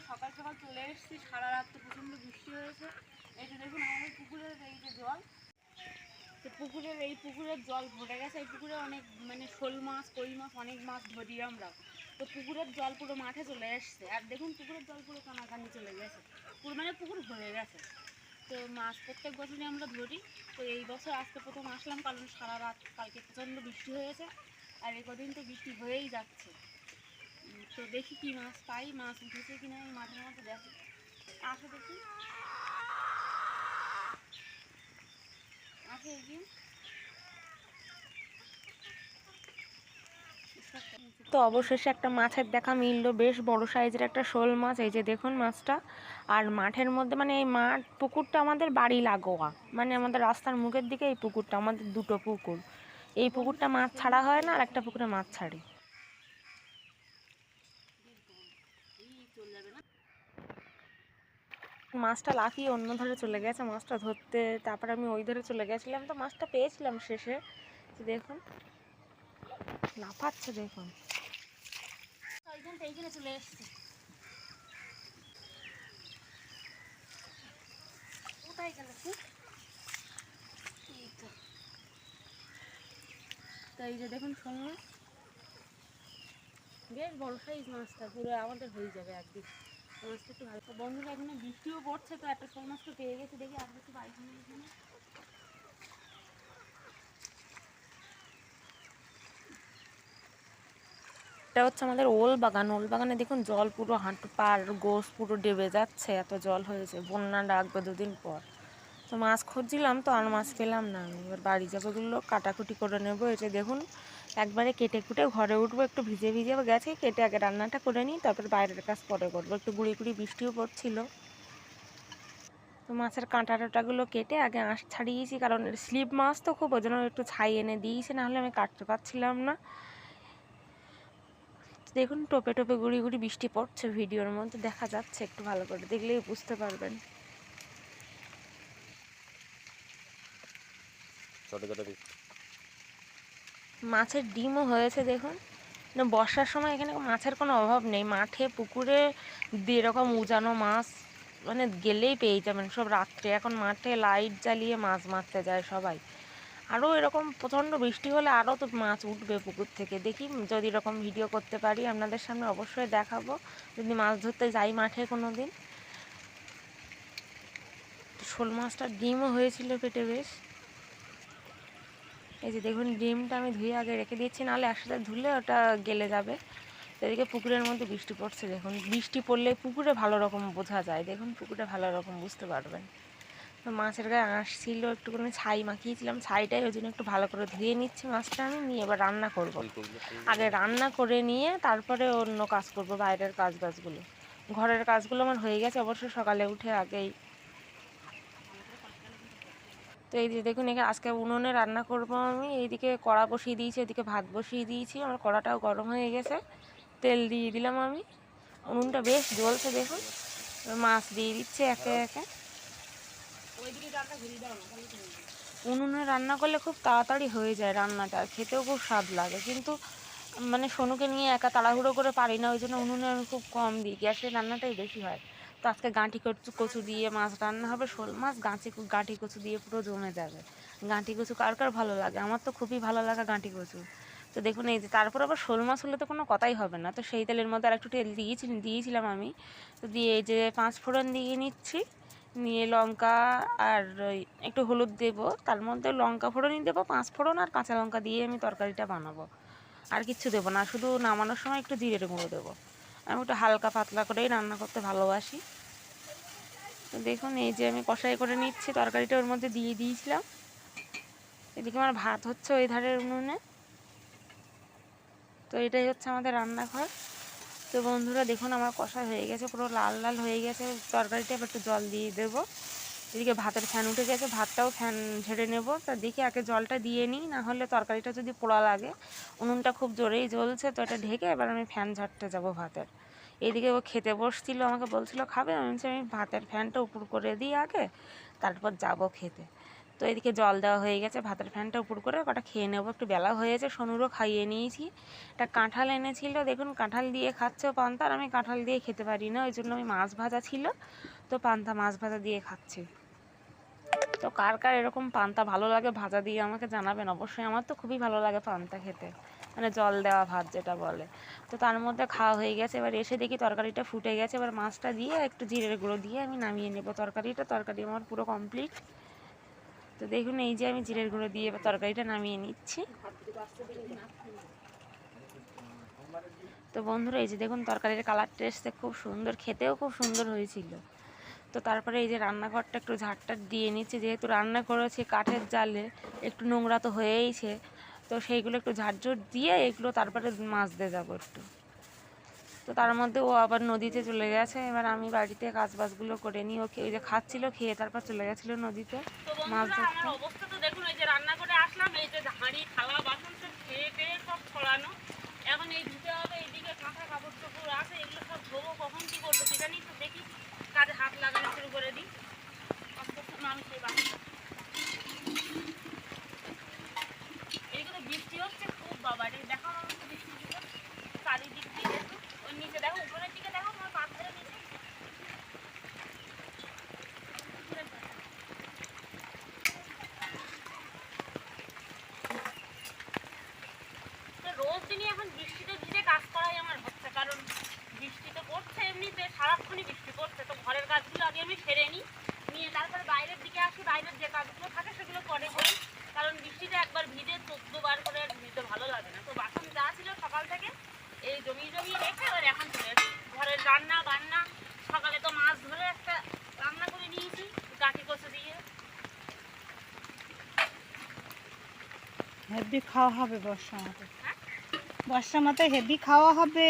সকাল সকাল চলে এসেছি, সারা রাত তো প্রচণ্ড বৃষ্টি হয়েছে। এই যে দেখুন আমাদের পুকুরের এই যে জল, তো পুকুরের জল ভরে গেছে। এই পুকুরে অনেক মানে শোল মাছ, কই মাছ, অনেক মাছ ধরি আমরা। তো পুকুরের জল পুরো মাঠে চলে এসছে, আর দেখুন পুকুরের জল পুরো কানাকানি চলে গেছে, পুরো মানে পুকুর ভরে গেছে। তো মাছ প্রত্যেক বছরই আমরা ধরি। তো এই বছর আজকে প্রথম আসলাম, কারণ সারা রাত কালকে প্রচণ্ড বৃষ্টি হয়েছে, আর এই কদিন তো বৃষ্টি হয়েই যাচ্ছে। তো দেখি কি মাছ পাই, মাছ উঠেছে কিনা এই মাঠের মধ্যে দেখি। আসো দেখি, আসে কি। তো অবশেষে একটা মাছের দেখা মিললো, বেশ বড় সাইজের একটা শোল মাছ। এই যে দেখুন মাছটা। আর মাঠের মধ্যে মানে এই মাঠ পুকুরটা আমাদের বাড়ি লাগোয়া, মানে আমাদের রাস্তার মুখের দিকে এই পুকুরটা, আমাদের দুটো পুকুর। এই পুকুরটা মাছ ছাড়া হয় না, আর একটা পুকুরে মাছ ছাড়ি। মাছটা লাফিয়ে অন্য ধারে চলে গেছে মাছটা ধরতে, তারপরে আমি ওই ধারে চলে গেছিলাম, তো মাছটা পেয়েছিলাম শেষে। দেখুন লাফাচ্ছে, দেখুন এইখানে চলে এসছে। কোথায় গেল? তো এই যে দেখুন শোল মাছ, বেশ বড় সাইজ মাছটা, পুরো আমাদের হয়ে যাবে একদিন। মাছটা একটু ভালো। বন্ধুরা এখানে বৃষ্টিও পড়ছে, তো একটা শোল মাছটা পেয়ে গেছে, দেখি আর কিছু পাই কিনা এখানে। এটা হচ্ছে আমাদের ওল বাগান। ওল বাগানে দেখুন জল পুরো হাঁটু পার গোস পুরো ডেবে যাচ্ছে, এত জল হয়েছে। বন্যা ডাকবে দুদিন পর। তো মাছ খুঁজছিলাম, তো আর মাছ পেলাম না। আমি এবার বাড়ি যাবো, এগুলো কাটাকুটি করে নেবো। এটা দেখুন একবারে কেটে কুটে ঘরে উঠবো, একটু ভিজে ভিজে গেছে, কেটে আগে রান্নাটা করে নিই, তারপর বাইরের কাজ পরে করবো। একটু গুঁড়ি গুঁড়ি বৃষ্টিও পড়ছিল, তো মাছের কাঁটা টাটাগুলো কেটে আগে আঁশ ছাড়িয়েছি, কারণ স্লিপ মাছ তো খুব, ওই জন্য একটু ছাই এনে দিয়েছে, নাহলে আমি কাটতে পারছিলাম না। দেখুন টোপে টোপে গুঁড়ি গুঁড়ি বৃষ্টি পড়ছে, ভিডিওর মধ্যে দেখা যাচ্ছে, একটু ভালো করে দেখলেই বুঝতে পারবেন। মাছের ডিমও হয়েছে দেখুন। বর্ষার সময় এখানে মাছের কোনো অভাব নেই, মাঠে পুকুরে এরকম উজানো মাছ মানে গেলেই পেয়ে যাবেন সব। রাত্রে এখন মাঠে লাইট জ্বালিয়ে মাছ মারতে যায় সবাই। আরও এরকম প্রচণ্ড বৃষ্টি হলে আরও তো মাছ উঠবে পুকুর থেকে। দেখি যদি এরকম ভিডিও করতে পারি আপনাদের সামনে অবশ্যই দেখাবো, যদি মাছ ধরতে যাই মাঠে কোনো দিন। শোল মাছটার ডিমও হয়েছিল পেটে বেশ। এই যে দেখুন ডিমটা আমি ধুয়ে আগে রেখে দিচ্ছি, নাহলে একসাথে ধুলে ওটা গেলে যাবে। এদিকে পুকুরের মধ্যে বৃষ্টি পড়ছে, দেখুন বৃষ্টি পড়লে পুকুরে ভালো রকম বোঝা যায়, দেখুন পুকুরে ভালো রকম বুঝতে পারবেন। তো মাছের গায়ে আঁশ ছিল, একটুখানি ছাই মাখিয়েছিলাম, ছাইটাই ওই জন্য একটু ভালো করে ধুয়ে নিচ্ছি মাছটা আমি, নিয়ে এবার রান্না করব। আগে রান্না করে নিয়ে তারপরে অন্য কাজ করব, বাইরের কাজগুলো। ঘরের কাজগুলো আমার হয়ে গেছে অবশ্য সকালে উঠে আগেই। তো এই যে দেখুন এখানে আজকে উনুনে রান্না করব আমি। এইদিকে কড়া বসিয়ে দিয়েছি, এদিকে ভাত বসিয়ে দিয়েছি, আমার কড়াটাও গরম হয়ে গেছে, তেল দিয়ে দিলাম আমি। উনুনটা বেশ জ্বলছে দেখুন। মাছ দিয়ে দিচ্ছে একে একে। উনুনে রান্না করলে খুব তাড়াতাড়ি হয়ে যায় রান্নাটা, খেতেও খুব স্বাদ লাগে, কিন্তু মানে সোনুকে নিয়ে একা তাড়াহুড়ো করে পারি না, ওই জন্য উনুনে আমি খুব কম দিই, গ্যাসের রান্নাটাই বেশি হয়। তো আজকে গাঁটি কচু দিয়ে মাছ রান্না হবে, শোল মাছ গাঁটি কচু দিয়ে পুরো জমে যাবে। গাঁটি কচু কার কার ভালো লাগে? আমার তো খুবই ভালো লাগে গাঁটি কচু। তো দেখুন এই যে, তারপর আবার শোল মাছ হলে তো কোনো কথাই হবে না। তো সেই তেলের মধ্যে আর একটু তেল দিয়েছিলাম আমি। তো দিয়ে এই যে 5 ফোড়ন দিয়ে নিচ্ছি, নিয়ে লঙ্কা আর একটু হলুদ দেবো, তার মধ্যে লঙ্কা ফোড়নই দেবো, 5 ফোড়ন আর কাঁচা লঙ্কা দিয়ে আমি তরকারিটা বানাবো। আর কিচ্ছু দেবো না, শুধু নামানোর সময় একটু জিরের গুঁড়ো দেবো। আমি একটু হালকা পাতলা করেই রান্না করতে ভালোবাসি। তো দেখুন এই যে আমি কষাই করে নিচ্ছি, তরকারিটা ওর মধ্যে দিয়ে দিয়েছিলাম। এদিকে আমার ভাত হচ্ছে ওই ধারের উনুনে। তো এটাই হচ্ছে আমাদের রান্নাঘর। তো বন্ধুরা দেখুন আমার কষা হয়ে গেছে, পুরো লাল লাল হয়ে গেছে তরকারিটা। এবার একটু জল দিয়ে দেবো। এদিকে ভাতের ফ্যান উঠে গেছে, ভাতটাও ফ্যান ঝেড়ে নেব। তা দেখি আগে জলটা দিয়ে নিই, না হলে তরকারিটা যদি পোড়া লাগে। উনুনটা খুব জোরেই জ্বলছে, তো এটা ঢেকে এবার আমি ফ্যান ঝাড়তে যাব ভাতের। এইদিকে ও খেতে বসছিল, আমাকে বলছিল খাবে, আমি ভাতের ফ্যানটা উপর করে দিই আগে, তারপর যাব খেতে। তো এদিকে জল দেওয়া হয়ে গেছে, ভাতের ফ্যানটা উপর করে কটা খেয়ে নেবো, একটু বেলা হয়েছে। সোনুরও খাইয়ে নিয়েছি। একটা কাঁঠাল এনেছিল, দেখুন কাঁঠাল দিয়ে খাচ্ছে পান্তা, আর আমি কাঁঠাল দিয়ে খেতে পারি না, ওই জন্য আমি মাছ ভাজা ছিল তো পান্তা মাছ ভাজা দিয়ে খাচ্ছি। তো কার কার এরকম পান্তা ভালো লাগে ভাজা দিয়ে আমাকে জানাবেন অবশ্যই। আমার তো খুবই ভালো লাগে পান্তা খেতে, মানে জল দেওয়া ভাত যেটা বলে। তো তার মধ্যে খাওয়া হয়ে গেছে, এবার এসে দেখি তরকারিটা ফুটে গেছে, এবার মাছটা দিয়ে একটু জিরের গুঁড়ো দিয়ে আমি নামিয়ে নেবো তরকারি আমার পুরো কমপ্লিট। তো দেখুন এই যে আমি জিরের গুঁড়ো দিয়ে এবার তরকারিটা নামিয়ে নিচ্ছি। তো বন্ধুরা এই যে দেখুন তরকারির কালারটা এসছে খুব সুন্দর, খেতেও খুব সুন্দর হয়েছিল। তো তারপরে এই যে রান্নাঘরটা একটু ঝাড়টার দিয়ে নিচ্ছি, যেহেতু রান্না করেছি কাঠের জালে একটু নোংরা তো হয়েইছে, তো সেইগুলো একটু ঝাড়ঝুট দিয়ে এগুলো তারপরে মাজতে যাবো একটু। তো তার মধ্যে ও আবার নদীতে চলে গেছে, এবার আমি বাড়িতে কাজ বাজগুলো করে নিই। ওকে ওই যে খাচ্ছিল, খেয়ে তারপর চলে গেছিল নদীতে মাছ ধরতে। আমার অবস্থা তো দেখুন, ওই যে রান্না করে আসলাম, এই যে হাঁড়ি থালা বাসন সব খেয়ে টেয়ে সব ছড়ানো, এখন এই ধুতে হবে, এইদিকে কাঁথা কাপড় চোপড় আছে, এগুলো সব ধোবো, কখন কি করবো কি জানি। তো দেখি কাজে হাত লাগানো শুরু করে দিই। আমি সেই বাসনটা এইগুলো বৃষ্টি হচ্ছে খুব বাবা, এটা দেখো আমার বৃষ্টি দিকে চারিদিক দিয়ে দেখো, ওই নিচে দেখো, উপরের দিকে দেখো আমার পাথরের নিচে রোজ দিনই এখন বৃষ্টিতে ভিজে কাজ করাই আমার হচ্ছে, কারণ বৃষ্টি তো পড়ছে, এমনিতে সারাক্ষণই বৃষ্টি পড়ছে। তো ঘরের কাজগুলো আগে আমি সেরে নিই, নিয়ে তারপরে বাইরের দিকে আসি, বাইরের যে কাজগুলো থাকে সেগুলো পরে করি, কারণ বৃষ্টিতে একবার ভিজে 14 বার করে আর ভিজতে ভালো লাগে না। তো বাসন যা ছিল সকাল থেকে এই জমিয়ে রেখে এবার এখন চলে এসেছি ঘরের রান্না বান্না। সকালে তো মাছ ধরে একটা রান্না করে নিয়েছি কাঠি কচু দিয়ে। হেভি খাওয়া হবে বর্ষা মাঠে, বর্ষা মাঠে হেভি খাওয়া হবে।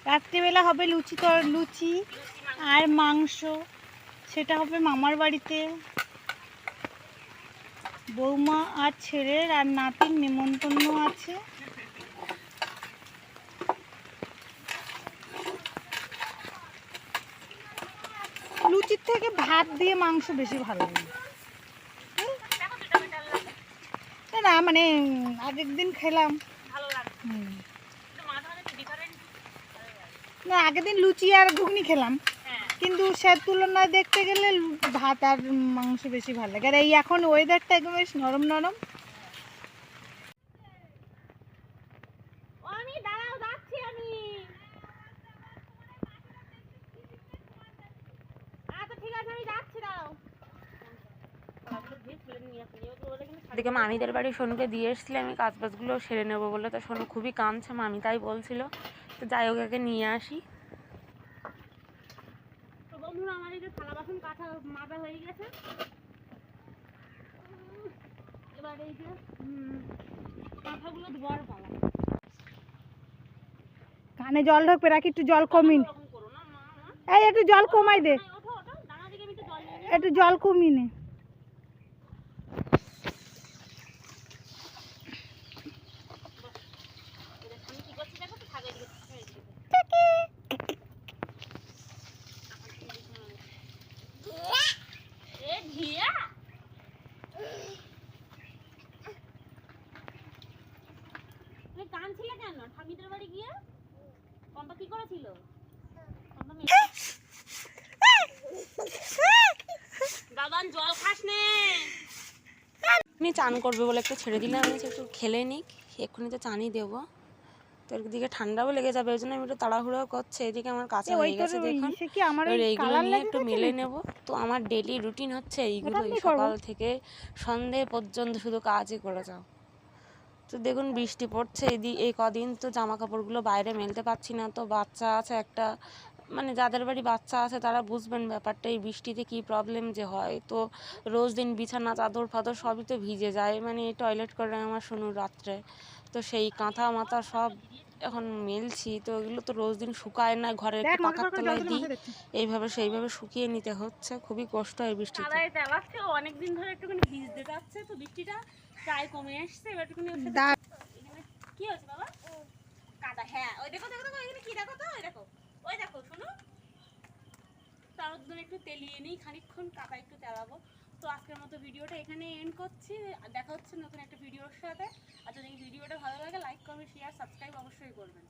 রাত্রিবেলা হবে লুচি আর মাংস, সেটা হবে মামার বাড়িতে। বৌমা আর ছেলের আর নাতির নেমন্তন্ন আছে। লুচির থেকে ভাত দিয়ে মাংস বেশি ভালো লাগে না, মানে আগের দিন খেলাম না, আগের দিন লুচি আর ঘুগনি খেলাম, কিন্তু সে তুলনায় দেখতে গেলে ভাত আর মাংস বেশি ভালো লাগে। আর এই এখন ওয়েদারটা একদম বেশ নরম নরম। এদিকে মামিদের বাড়ি সোনুকে দিয়ে এসেছিলাম আমি কাজ বাজগুলো সেরে নেবো বলে, তো সোনু খুবই কাঁদছে, মামি তাই বলছিল। তো যাই হোক একে নিয়ে আসি। তো বন্ধুরা আমার এই যে থালা বাসন কাঁচা মাজা হয়ে গেছে, এবার এই যে কাঁথাগুলো ধোয়ার পালা। কানে জল ঢোকবে, রাখি একটু জল কমিন, এই একটু জল কমাই দে, একটু জল কমিয়ে নে। কাঁদছিলে কেন ঠামিদের বাড়ি গিয়ে? পম্পা কি করেছিল? বাবান জল খাস নে। আমি চান করবে বলে একটু ছেড়ে দিলাম, আমি একটু খেলে নিক, এক্ষুনি তো চানই দেবো। তো এদিকে ঠান্ডাও লেগে যাবে, ওই জন্য আমি একটু তাড়াহুড়ো করছি। এদিকে আমার কাছে হয়ে গেছে দেখুন, এইগুলো নিয়ে একটু মেলে নেব। তো আমার ডেলি রুটিন হচ্ছে এইগুলোই, সকাল থেকে সন্ধে পর্যন্ত শুধু কাজই করে যাও। তো দেখুন বৃষ্টি পড়ছে, এই কদিন তো জামা কাপড়গুলো বাইরে মেলতে পারছি না। তো বাচ্চা আছে একটা, মানে যাদের বাড়ি বাচ্চা আছে তারা বুঝবেন ব্যাপারটা, এই বৃষ্টিতে কী প্রবলেম যে হয়। তো রোজ দিন বিছানা চাদর ফাদর সবই তো ভিজে যায়, মানে টয়লেট করে আমার শুনুন রাত্রে, তো সেই কাঁথা মাথা সব এখন মেলছি। তো এগুলো তো রোজ দিন শুকায় না, ঘরে একটু পাখার তলায় দিই, এইভাবে সেইভাবে শুকিয়ে নিতে হচ্ছে। খুবই কষ্ট হয় বৃষ্টিতে। অনেক দিন ধরে একটুখানি ভিজতে যাচ্ছে, তো বৃষ্টিটা প্রায় কমে আসছে, এবার একটুখানি কি হয়েছে বাবা? কাদা, হ্যাঁ ওই দেখো দেখো দেখো, এখানে কি দেখো তো, ওই দেখো শোনো, তার জন্য একটু তেলিয়ে নিই খানিকক্ষণ, কাদা একটু তেলাবো। তো তো আজকের মতো ভিডিওটা এখানে এন্ড করছি। দেখা হচ্ছে নতুন একটা ভিডিওর সাথে। আর যদি ভিডিওটা ভালো লাগে লাইক কমেন্ট শেয়ার সাবস্ক্রাইব অবশ্যই করবেন।